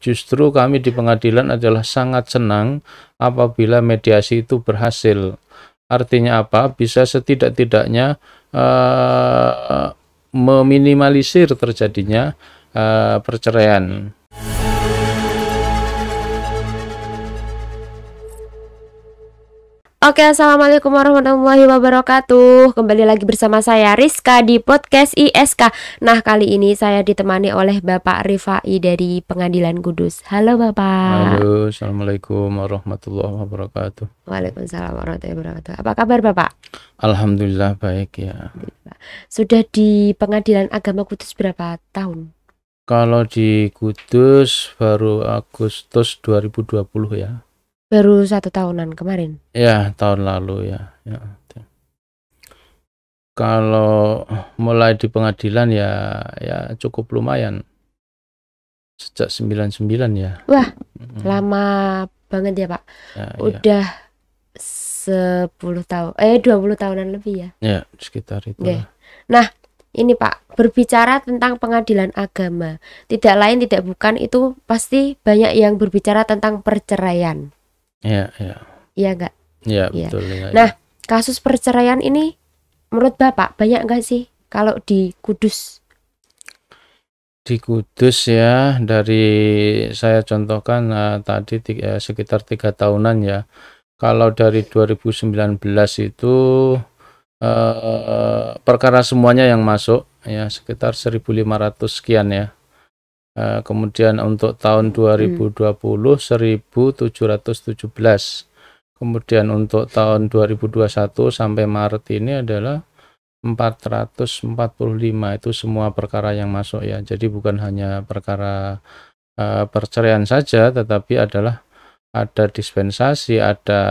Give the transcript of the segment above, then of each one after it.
justru kami di pengadilan adalah sangat senang apabila mediasi itu berhasil. Artinya apa? Bisa setidak-tidaknya meminimalisir terjadinya perceraian. Oke, assalamualaikum warahmatullahi wabarakatuh. Kembali lagi bersama saya Rizka di podcast ISK. Nah, kali ini saya ditemani oleh Bapak Rifai dari Pengadilan Kudus. Halo Bapak. Halo, assalamualaikum warahmatullahi wabarakatuh. Waalaikumsalam warahmatullahi wabarakatuh. Apa kabar Bapak? Alhamdulillah baik ya. Sudah di Pengadilan Agama Kudus berapa tahun? Kalau di Kudus baru Agustus 2020 ya. Baru 1 tahunan kemarin. Ya, tahun lalu ya. Kalau mulai di pengadilan ya cukup lumayan. Sejak 99 ya. Wah, lama banget ya Pak. Ya, udah 10 tahun 20 tahunan lebih ya. Ya, sekitar itu. Okay. Nah, ini Pak, berbicara tentang pengadilan agama, tidak lain tidak bukan itu pasti banyak yang berbicara tentang perceraian. Iya enggak? Iya, betul ya. Nah, kasus perceraian ini menurut Bapak banyak enggak sih kalau di Kudus? Di Kudus ya, dari saya contohkan tadi sekitar 3 tahunan ya. Kalau dari 2019 itu perkara semuanya yang masuk ya sekitar 1.500 sekian ya. Kemudian untuk tahun 2020 1.717. Kemudian untuk tahun 2021 sampai Maret ini adalah 445. Itu semua perkara yang masuk ya. Jadi bukan hanya perkara perceraian saja, tetapi ada dispensasi, ada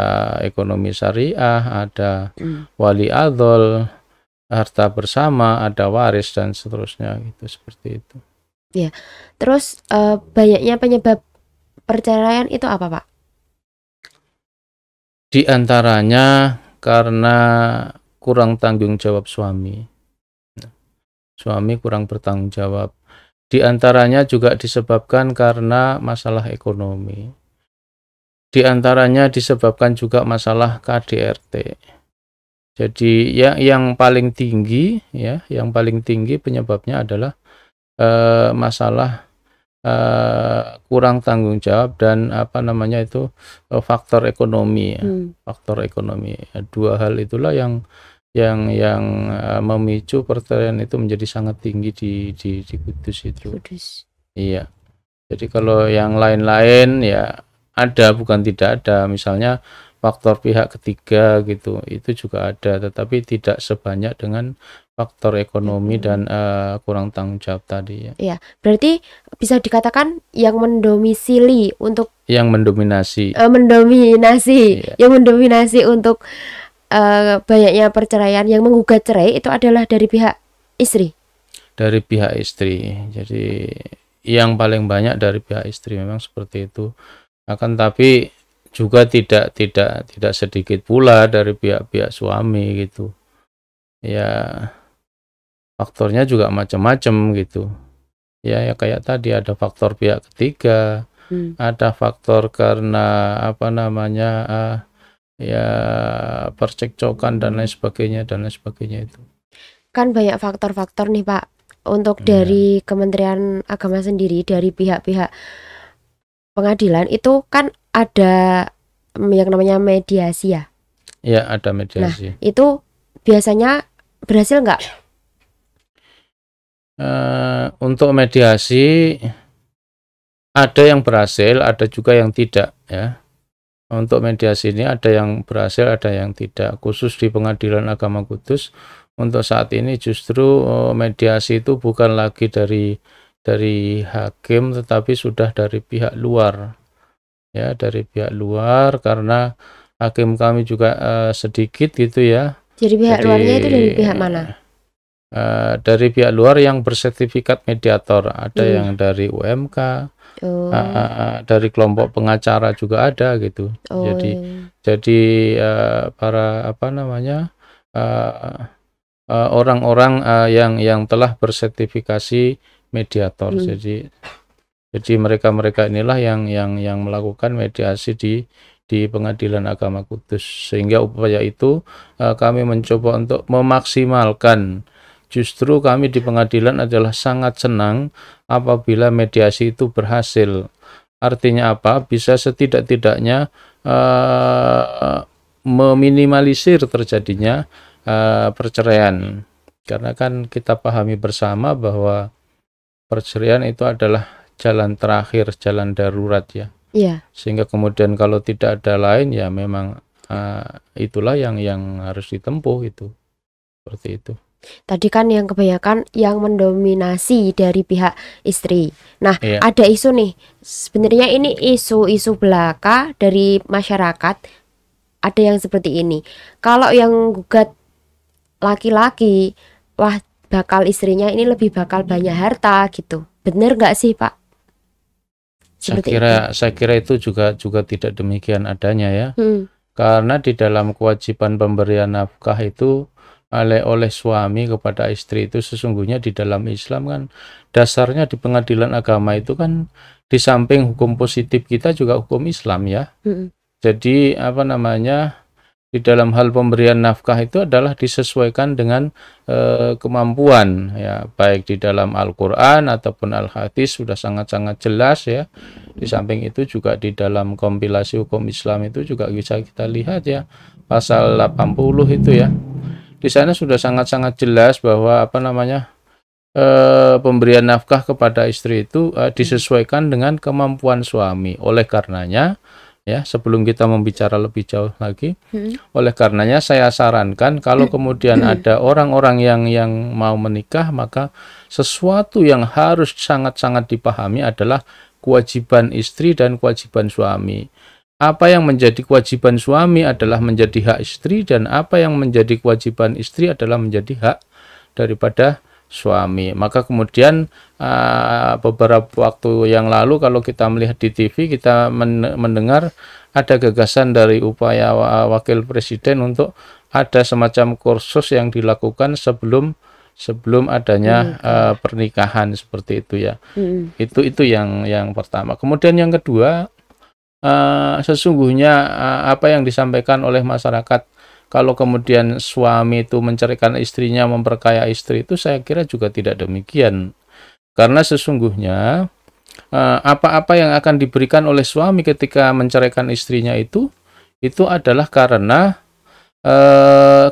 ekonomi syariah, ada wali adol, harta bersama, ada waris dan seterusnya gitu, seperti itu. Ya. Terus banyaknya penyebab perceraian itu apa, Pak? Di antaranya karena kurang tanggung jawab suami. Suami kurang bertanggung jawab. Di antaranya juga disebabkan karena masalah ekonomi. Di antaranya disebabkan juga masalah KDRT. Jadi yang paling tinggi ya, yang paling tinggi penyebabnya adalah masalah kurang tanggung jawab dan faktor ekonomi ya. Faktor ekonomi. Dua hal itulah yang memicu perceraian itu menjadi sangat tinggi di Kudus itu. Iya. Jadi kalau yang lain-lain ya ada, bukan tidak ada. Misalnya faktor pihak ketiga gitu, itu juga ada, tetapi tidak sebanyak dengan faktor ekonomi dan kurang tanggung jawab tadi ya. Iya, berarti bisa dikatakan yang mendomisili untuk yang mendominasi yang mendominasi untuk banyaknya perceraian, yang menggugat cerai itu adalah dari pihak istri. Dari pihak istri. Jadi yang paling banyak dari pihak istri, memang seperti itu. Akan tapi juga tidak sedikit pula dari pihak suami gitu. Ya faktornya juga macam-macam gitu. Ya kayak tadi ada faktor pihak ketiga, ada faktor karena percekcokan dan lain sebagainya itu. Kan banyak faktor-faktor nih Pak. Untuk dari Kementerian Agama sendiri, dari pihak-pihak pengadilan itu kan ada yang namanya mediasi ya. Ya, ada mediasi. Nah, itu biasanya berhasil nggak? Untuk mediasi ada yang berhasil, ada juga yang tidak ya. Untuk mediasi ini ada yang berhasil, ada yang tidak. Khusus di Pengadilan Agama Kudus untuk saat ini justru mediasi itu bukan lagi dari hakim, tetapi sudah dari pihak luar. Ya, dari pihak luar, karena hakim kami juga sedikit gitu ya. Jadi pihak luarnya itu dari pihak mana? Dari pihak luar yang bersertifikat mediator, ada yang dari UMK, dari kelompok pengacara juga ada gitu. Jadi para orang-orang yang telah bersertifikasi mediator. Jadi mereka-mereka inilah yang melakukan mediasi di Pengadilan Agama Kudus. Sehingga upaya itu kami mencoba untuk memaksimalkan. Justru kami di pengadilan adalah sangat senang apabila mediasi itu berhasil. Artinya apa? Bisa setidak-tidaknya meminimalisir terjadinya perceraian. Karena kan kita pahami bersama bahwa perceraian itu adalah jalan terakhir, jalan darurat ya. Iya. Sehingga kemudian kalau tidak ada lain ya memang itulah yang harus ditempuh itu. Seperti itu. Tadi kan yang kebanyakan yang mendominasi dari pihak istri. Nah, Iya. ada isu nih. Sebenarnya ini isu-isu belaka dari masyarakat. Ada yang seperti ini. Kalau yang gugat laki-laki, wah bakal istrinya ini lebih bakal banyak harta gitu. Bener nggak sih, Pak? Seperti Saya kira itu juga tidak demikian adanya ya. Karena di dalam kewajiban pemberian nafkah itu oleh suami kepada istri itu sesungguhnya di dalam Islam kan dasarnya di pengadilan agama itu kan di samping hukum positif kita juga hukum Islam ya. Jadi apa namanya di dalam hal pemberian nafkah itu adalah disesuaikan dengan kemampuan ya, baik di dalam Al-Qur'an ataupun Al-Hadis sudah sangat-sangat jelas ya. Di samping itu juga di dalam kompilasi hukum Islam itu juga bisa kita lihat ya pasal 80 itu ya. Di sana sudah sangat-sangat jelas bahwa apa namanya pemberian nafkah kepada istri itu disesuaikan dengan kemampuan suami. Oleh karenanya ya, sebelum kita membicara lebih jauh lagi, oleh karenanya saya sarankan kalau kemudian ada orang-orang yang mau menikah, maka sesuatu yang harus sangat-sangat dipahami adalah kewajiban istri dan kewajiban suami. Apa yang menjadi kewajiban suami adalah menjadi hak istri, dan apa yang menjadi kewajiban istri adalah menjadi hak daripada suami. Maka kemudian beberapa waktu yang lalu kalau kita melihat di TV, kita mendengar ada gagasan dari upaya Wakil Presiden untuk ada semacam kursus yang dilakukan sebelum adanya pernikahan seperti itu ya. Itu yang pertama. Kemudian yang kedua, sesungguhnya apa yang disampaikan oleh masyarakat kalau kemudian suami itu menceraikan istrinya, memperkaya istri, itu saya kira juga tidak demikian. Karena sesungguhnya apa-apa yang akan diberikan oleh suami ketika menceraikan istrinya itu adalah karena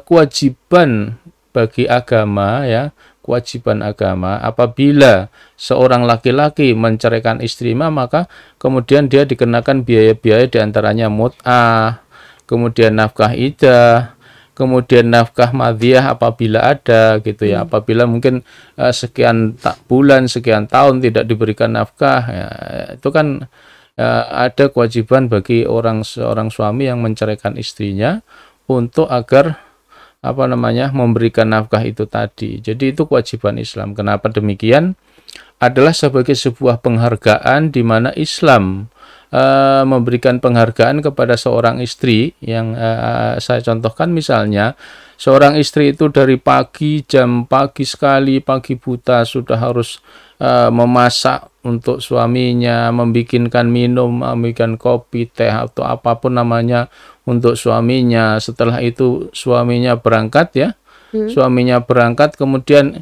kewajiban bagi agama ya, kewajiban agama. Apabila seorang laki-laki menceraikan istrinya, maka kemudian dia dikenakan biaya-biaya diantaranya mut'ah, kemudian nafkah iddah, kemudian nafkah madhiyah apabila ada gitu ya. Apabila mungkin sekian bulan, sekian tahun tidak diberikan nafkah ya, itu kan ada kewajiban bagi seorang suami yang menceraikan istrinya untuk agar apa namanya memberikan nafkah itu tadi. Jadi itu kewajiban Islam. Kenapa demikian? Adalah sebagai sebuah penghargaan di mana Islam memberikan penghargaan kepada seorang istri yang saya contohkan, misalnya seorang istri itu dari jam pagi sekali, pagi buta sudah harus memasak untuk suaminya, membikinkan minum, membikinkan kopi, teh atau apapun namanya untuk suaminya. Setelah itu suaminya berangkat ya, suaminya berangkat, kemudian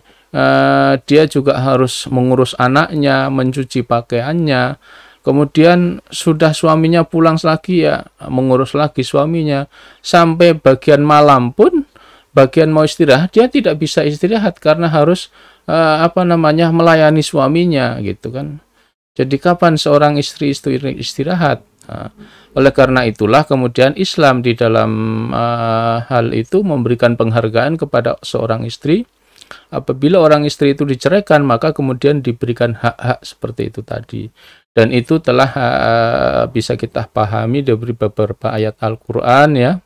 dia juga harus mengurus anaknya, mencuci pakaiannya. Kemudian sudah suaminya pulang lagi ya, mengurus lagi suaminya. Sampai bagian malam pun, bagian mau istirahat, dia tidak bisa istirahat karena harus melayani suaminya gitu kan. Jadi kapan seorang istri istirahat? Oleh karena itulah kemudian Islam di dalam hal itu memberikan penghargaan kepada seorang istri. Apabila orang istri itu diceraikan, maka kemudian diberikan hak-hak seperti itu tadi. Dan itu telah bisa kita pahami dari beberapa ayat Al-Quran ya,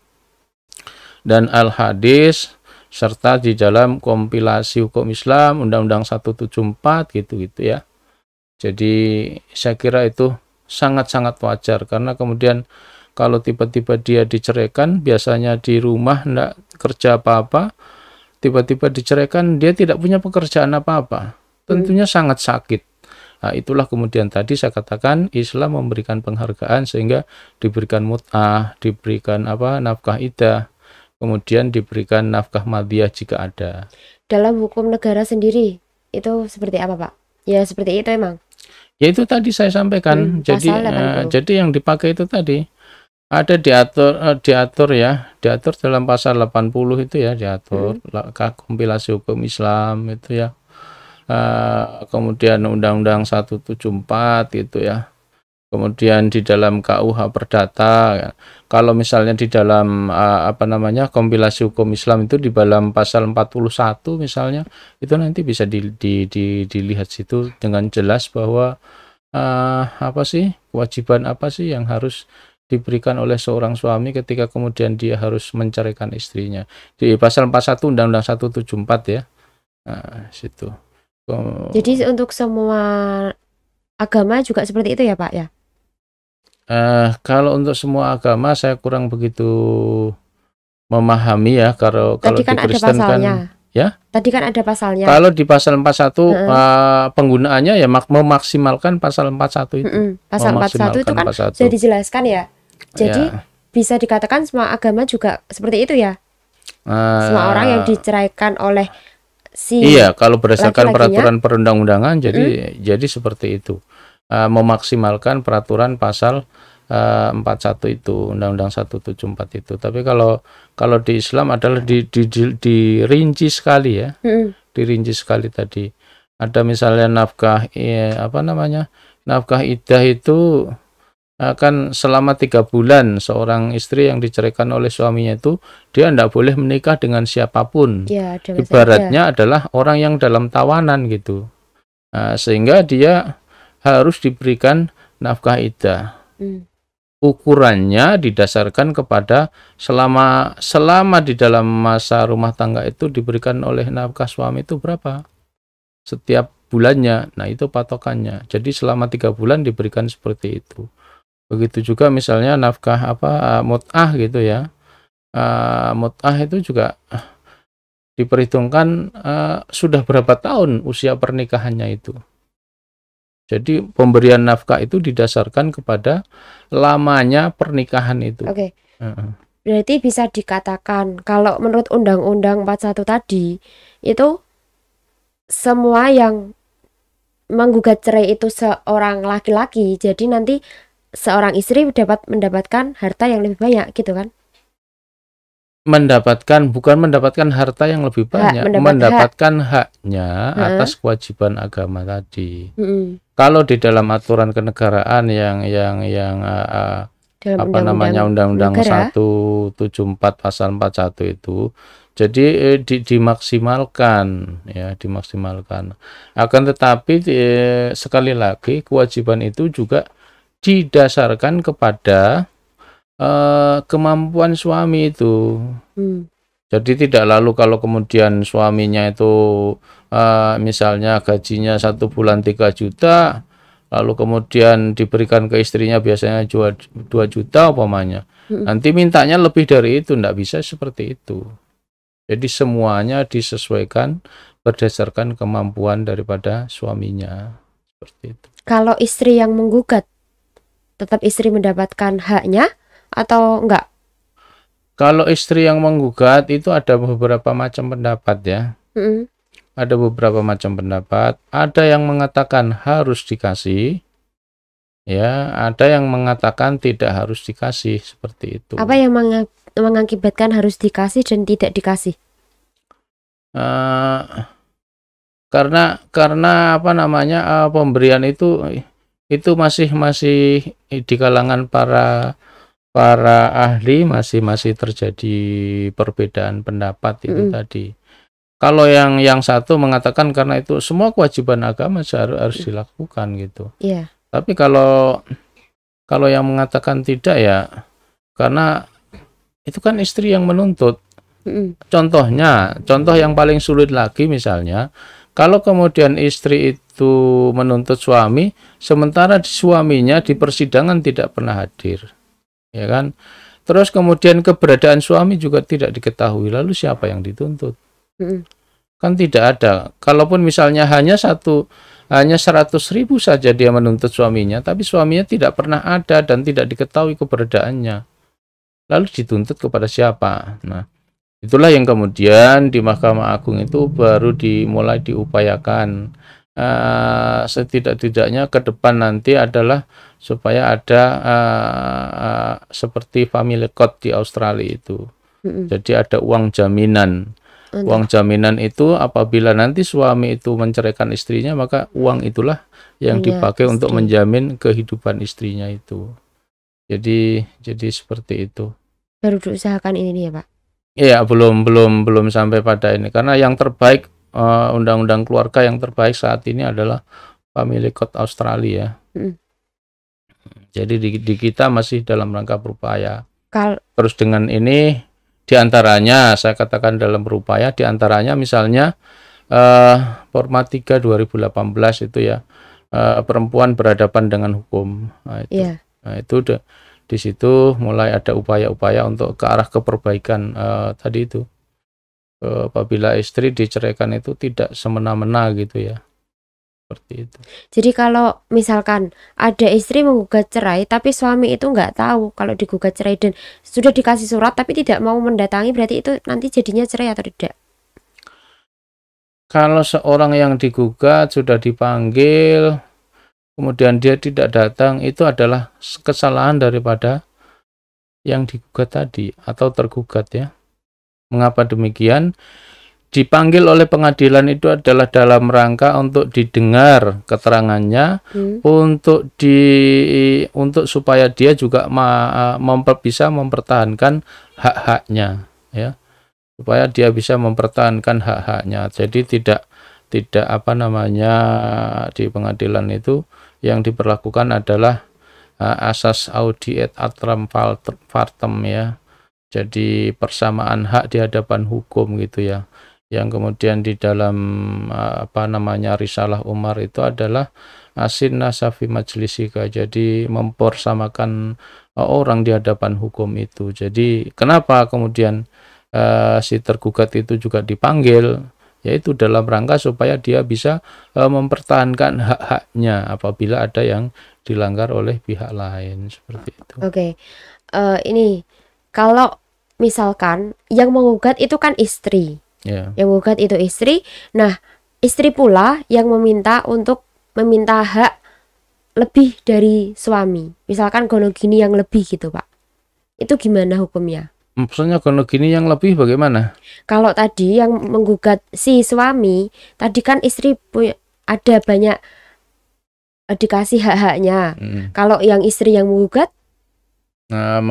dan Al-Hadis, serta di dalam kompilasi hukum Islam, Undang-Undang 174 gitu ya. Jadi saya kira itu sangat-sangat wajar, karena kemudian kalau tiba-tiba dia diceraikan, biasanya di rumah enggak kerja apa-apa, tiba-tiba diceraikan, dia tidak punya pekerjaan apa-apa, tentunya sangat sakit. Nah, itulah kemudian tadi saya katakan Islam memberikan penghargaan sehingga diberikan mut'ah, diberikan nafkah iddah, kemudian diberikan nafkah madiyah jika ada. Dalam hukum negara sendiri itu seperti apa, Pak? Ya seperti itu emang. Ya itu tadi saya sampaikan. Pasal 80. Jadi yang dipakai itu tadi ada diatur dalam pasal 80 itu ya, diatur kompilasi hukum Islam itu ya. Kemudian Undang-Undang 174 itu ya. Kemudian di dalam KUH Perdata ya. Kalau misalnya di dalam kompilasi hukum Islam itu di dalam pasal 41 misalnya, itu nanti bisa dilihat situ dengan jelas bahwa kewajiban apa sih yang harus diberikan oleh seorang suami ketika kemudian dia harus menceraikan istrinya. Di pasal 41 Undang-Undang 174 ya. Nah, situ. Jadi untuk semua agama juga seperti itu ya, Pak ya? Kalau untuk semua agama saya kurang begitu memahami ya. Kalau Tadi kan di Kristen ada pasalnya. ya. Tadi kan ada pasalnya. Kalau di pasal 41 penggunaannya ya memaksimalkan pasal 41 itu. Pasal 41 itu kan sudah dijelaskan ya. Jadi bisa dikatakan semua agama juga seperti itu ya. Semua orang yang diceraikan oleh iya, kalau berdasarkan peraturan perundang-undangan jadi seperti itu. Memaksimalkan peraturan pasal 41 itu, Undang-Undang 174 itu. Tapi kalau di Islam adalah dirinci sekali ya. Dirinci sekali tadi. Ada misalnya nafkah nafkah iddah itu akan selama 3 bulan seorang istri yang diceraikan oleh suaminya itu dia tidak boleh menikah dengan siapapun. Ya, ibaratnya adalah orang yang dalam tawanan gitu. Sehingga dia harus diberikan nafkah iddah. Ukurannya didasarkan kepada selama di dalam masa rumah tangga itu diberikan oleh nafkah suami itu berapa setiap bulannya. Nah, itu patokannya. Jadi selama 3 bulan diberikan seperti itu. Begitu juga misalnya nafkah mut'ah gitu ya. Mut'ah itu juga diperhitungkan sudah berapa tahun usia pernikahannya itu. Jadi pemberian nafkah itu didasarkan kepada lamanya pernikahan itu. Oke. Berarti bisa dikatakan kalau menurut Undang-Undang 41 tadi itu semua yang menggugat cerai itu seorang laki-laki, jadi nanti seorang istri mendapatkan harta yang lebih banyak gitu kan? Bukan mendapatkan harta yang lebih banyak, mendapatkan haknya atas kewajiban agama tadi. Kalau di dalam aturan kenegaraan yang Undang-Undang 174 pasal 41 itu, jadi dimaksimalkan ya, dimaksimalkan. Akan tetapi sekali lagi kewajiban itu juga didasarkan kepada kemampuan suami itu. Jadi tidak lalu kalau kemudian suaminya itu misalnya gajinya 1 bulan 3 juta, lalu kemudian diberikan ke istrinya biasanya 2 juta umpamanya. Nanti mintanya lebih dari itu, tidak bisa seperti itu. Jadi semuanya disesuaikan berdasarkan kemampuan daripada suaminya. Seperti itu. Kalau istri yang menggugat, tetap istri mendapatkan haknya atau enggak? Kalau istri yang menggugat itu ada beberapa macam pendapat ya. Ada beberapa macam pendapat. Ada yang mengatakan harus dikasih, ya. Ada yang mengatakan tidak harus dikasih, seperti itu. Apa yang mengakibatkan harus dikasih dan tidak dikasih? Karena pemberian itu masih di kalangan para ahli masih terjadi perbedaan pendapat itu tadi. Kalau yang satu mengatakan karena itu semua kewajiban agama harus dilakukan gitu. Tapi kalau yang mengatakan tidak ya karena itu kan istri yang menuntut. Contoh yang paling sulit lagi misalnya kalau kemudian istri itu menuntut suami sementara suaminya di persidangan tidak pernah hadir. Ya kan? Terus kemudian keberadaan suami juga tidak diketahui, lalu siapa yang dituntut? Kan tidak ada. Kalaupun misalnya hanya satu hanya 100.000 saja dia menuntut suaminya, tapi suaminya tidak pernah ada dan tidak diketahui keberadaannya. Lalu dituntut kepada siapa? Nah, itulah yang kemudian di Mahkamah Agung itu baru dimulai diupayakan. Setidak-tidaknya ke depan nanti adalah supaya ada seperti family court di Australia itu. Jadi ada uang jaminan. Uang jaminan itu apabila nanti suami itu menceraikan istrinya, maka uang itulah yang dipakai untuk menjamin kehidupan istrinya itu. Jadi seperti itu. Baru diusahakan ini nih ya Pak? Iya, belum sampai pada ini, karena yang terbaik undang-undang keluarga yang terbaik saat ini adalah Family Court Australia. Jadi di kita masih dalam rangka berupaya. Terus dengan ini diantaranya saya katakan dalam berupaya, diantaranya misalnya Forma 3 2018 itu ya, perempuan berhadapan dengan hukum. Nah, itu, nah, itu di situ mulai ada upaya-upaya untuk ke arah keperbaikan tadi itu. Apabila istri diceraikan itu tidak semena-mena gitu ya. Seperti itu. Jadi kalau misalkan ada istri menggugat cerai tapi suami itu nggak tahu kalau digugat cerai dan sudah dikasih surat tapi tidak mau mendatangi, berarti itu nanti jadinya cerai atau tidak? Kalau seorang yang digugat sudah dipanggil kemudian dia tidak datang, itu adalah kesalahan daripada yang digugat tadi atau tergugat ya. Mengapa demikian? Dipanggil oleh pengadilan itu adalah dalam rangka untuk didengar keterangannya, untuk supaya dia juga bisa mempertahankan hak-haknya ya, supaya dia bisa mempertahankan hak-haknya. Jadi tidak apa namanya, di pengadilan itu yang diperlakukan adalah asas audi et atram partem ya. Jadi persamaan hak di hadapan hukum gitu ya. Yang kemudian di dalam apa namanya Risalah Umar itu adalah asin nasafi majlisika, jadi mempersamakan orang di hadapan hukum itu. Jadi kenapa kemudian si tergugat itu juga dipanggil, yaitu dalam rangka supaya dia bisa mempertahankan hak-haknya apabila ada yang dilanggar oleh pihak lain, seperti itu. Oke. Ini kalau misalkan yang menggugat itu kan istri. Yang menggugat itu istri. Nah, istri pula yang meminta hak lebih dari suami. Misalkan gono gini yang lebih gitu, Pak. Itu gimana hukumnya? Maksudnya gono gini yang lebih bagaimana? Kalau tadi yang menggugat si suami, tadi kan istri ada banyak dikasih hak-haknya. Kalau yang istri yang menggugat? Nah,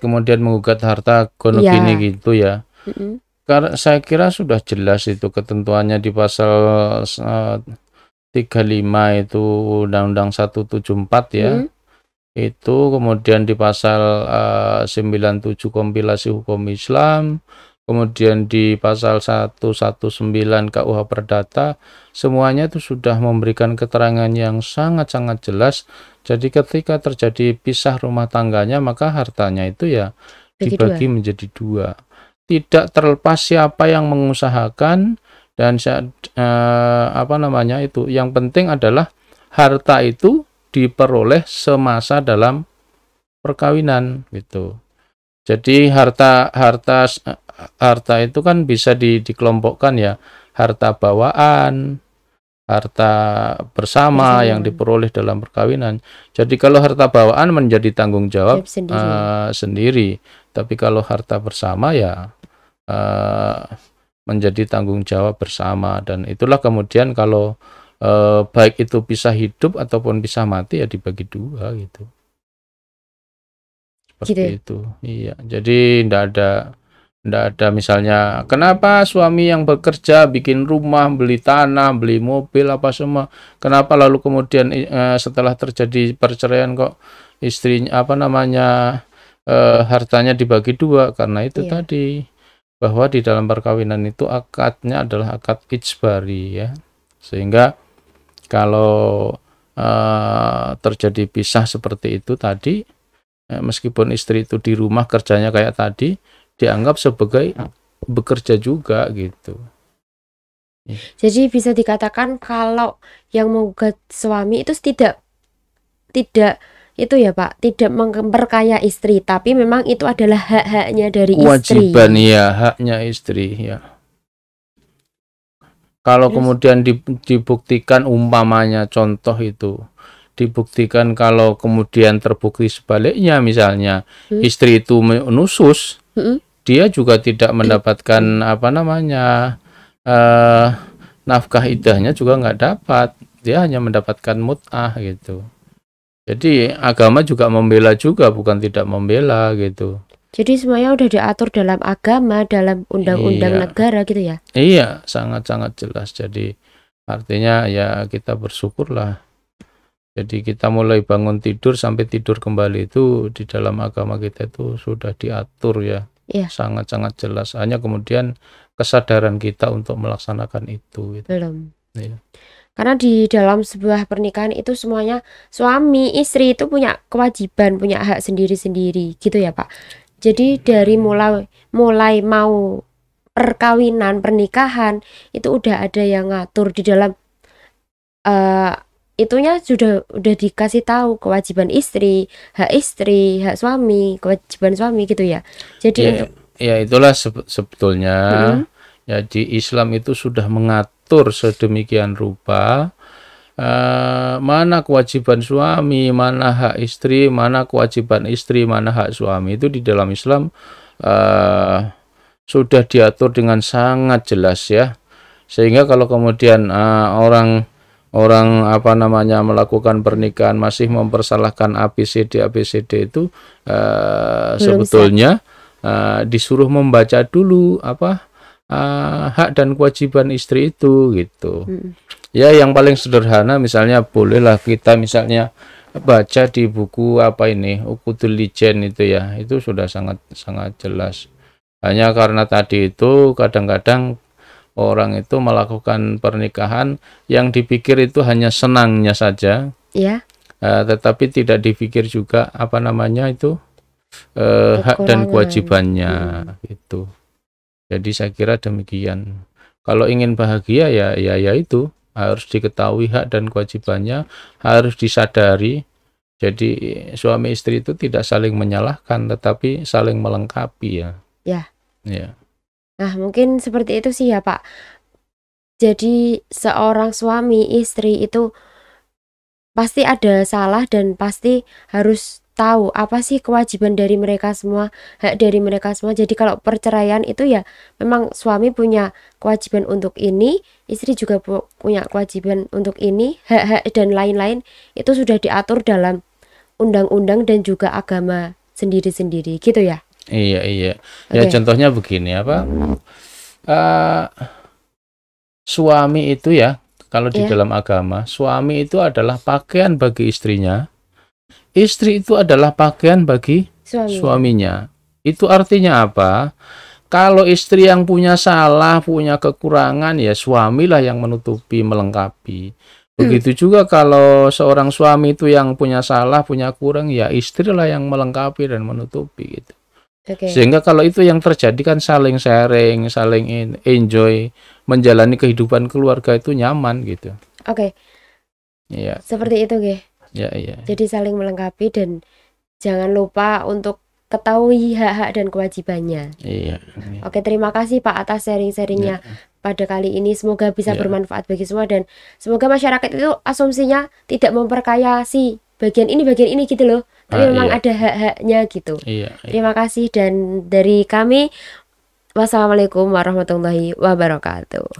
kemudian menggugat harta gono gini gitu ya. Karena saya kira sudah jelas itu ketentuannya di pasal 35 itu Undang-Undang 174 ya. Itu kemudian di pasal 97 kompilasi hukum Islam, kemudian di pasal 119 KUH Perdata, semuanya itu sudah memberikan keterangan yang sangat-sangat jelas. Jadi ketika terjadi pisah rumah tangganya, maka hartanya itu ya dibagi menjadi dua. Tidak terlepas siapa yang mengusahakan dan apa namanya itu, yang penting adalah harta itu diperoleh semasa dalam perkawinan gitu. Jadi harta itu kan bisa dikelompokkan ya, harta bawaan, harta bersama yang diperoleh dalam perkawinan. Jadi kalau harta bawaan menjadi tanggung jawab sendiri, tapi kalau harta bersama ya menjadi tanggung jawab bersama. Dan itulah kemudian kalau baik itu bisa hidup ataupun bisa mati ya dibagi dua gitu. Seperti itu. Iya. Jadi tidak ada misalnya kenapa suami yang bekerja bikin rumah, beli tanah, beli mobil apa semua, kenapa lalu kemudian setelah terjadi perceraian kok istrinya apa namanya hartanya dibagi dua? Karena itu tadi, bahwa di dalam perkawinan itu akadnya adalah akad ijbari ya, sehingga kalau terjadi pisah seperti itu tadi, meskipun istri itu di rumah kerjanya kayak tadi, dianggap sebagai bekerja juga gitu. Iya. Jadi bisa dikatakan kalau yang menggugat suami itu tidak itu ya Pak, tidak memperkaya istri, tapi memang itu adalah hak-haknya dari Kewajiban istri. ya, haknya istri ya. Kalau Terus, kemudian dibuktikan umpamanya contoh itu, dibuktikan kalau kemudian terbukti sebaliknya, misalnya hmm, istri itu menusus, hmm, dia juga tidak mendapatkan apa namanya eh, nafkah idahnya juga nggak dapat, dia hanya mendapatkan mut'ah gitu. Jadi agama juga membela juga, bukan tidak membela gitu. jadi semuanya udah diatur dalam agama, dalam undang-undang Iya, negara gitu ya. iya, sangat-sangat jelas. Jadi artinya ya kita bersyukurlah. Jadi kita mulai bangun tidur sampai tidur kembali itu di dalam agama kita itu sudah diatur ya. Iya, Sangat-sangat jelas. Hanya kemudian kesadaran kita untuk melaksanakan itu gitu. belum. Iya. Karena di dalam sebuah pernikahan itu semuanya suami, istri itu punya kewajiban, punya hak sendiri-sendiri gitu ya Pak. Jadi dari mulai mau perkawinan, pernikahan itu udah ada yang ngatur di dalam eh itunya udah dikasih tahu kewajiban istri, hak suami, kewajiban suami gitu ya. Jadi Ya, untuk ya itulah sebetulnya mm-mm, ya di Islam itu sudah mengatur sedemikian rupa mana kewajiban suami, mana hak istri, mana kewajiban istri, mana hak suami itu di dalam Islam eh, sudah diatur dengan sangat jelas ya. Sehingga kalau kemudian orang apa namanya melakukan pernikahan masih mempersalahkan ABCD itu belum siap. sebetulnya disuruh membaca dulu apa hak dan kewajiban istri itu gitu. Mm, Ya yang paling sederhana misalnya bolehlah kita misalnya baca di buku apa ini Uqudul Lijen itu ya, itu sudah sangat sangat jelas. Hanya karena tadi itu kadang-kadang orang itu melakukan pernikahan yang dipikir itu hanya senangnya saja, ya, tetapi tidak dipikir juga apa namanya itu hak dan kekurangan. kewajibannya Mm, gitu. Jadi saya kira demikian. Kalau ingin bahagia ya itu harus diketahui hak dan kewajibannya, harus disadari. Jadi suami istri itu tidak saling menyalahkan, tetapi saling melengkapi ya. ya. Ya, Nah, mungkin seperti itu sih ya, Pak. Jadi seorang suami istri itu pasti ada salah dan pasti harus tahu apa sih kewajiban dari mereka semua, hak dari mereka semua. Jadi kalau perceraian itu ya memang suami punya kewajiban untuk ini, istri juga punya kewajiban untuk ini, hak-hak dan lain-lain itu sudah diatur dalam undang-undang dan juga agama sendiri-sendiri gitu ya. iya, iya. Ya Oke, contohnya begini apa? Eh, Suami itu ya, kalau di ya, dalam agama, suami itu adalah pakaian bagi istrinya, istri itu adalah pakaian bagi suaminya. suaminya. Itu artinya apa? Kalau istri yang punya salah, punya kekurangan, ya suamilah yang menutupi, melengkapi. Begitu juga kalau seorang suami itu yang punya salah, punya kurang, ya istrilah yang melengkapi dan menutupi gitu. Oke. Sehingga kalau itu yang terjadi kan saling sharing, saling enjoy, menjalani kehidupan keluarga itu nyaman gitu. Oke, Iya, seperti itu, Ge. iya, iya. Jadi saling melengkapi dan jangan lupa untuk ketahui hak-hak dan kewajibannya. Iya, iya. Oke, terima kasih Pak atas sharing-sharingnya Iya, pada kali ini. Semoga bisa iya. bermanfaat bagi semua dan semoga masyarakat itu asumsinya tidak memperkaya si bagian ini gitu loh. Tapi memang Iya, ada hak-haknya gitu. iya, iya. Terima kasih dan dari kami, wassalamualaikum warahmatullahi wabarakatuh.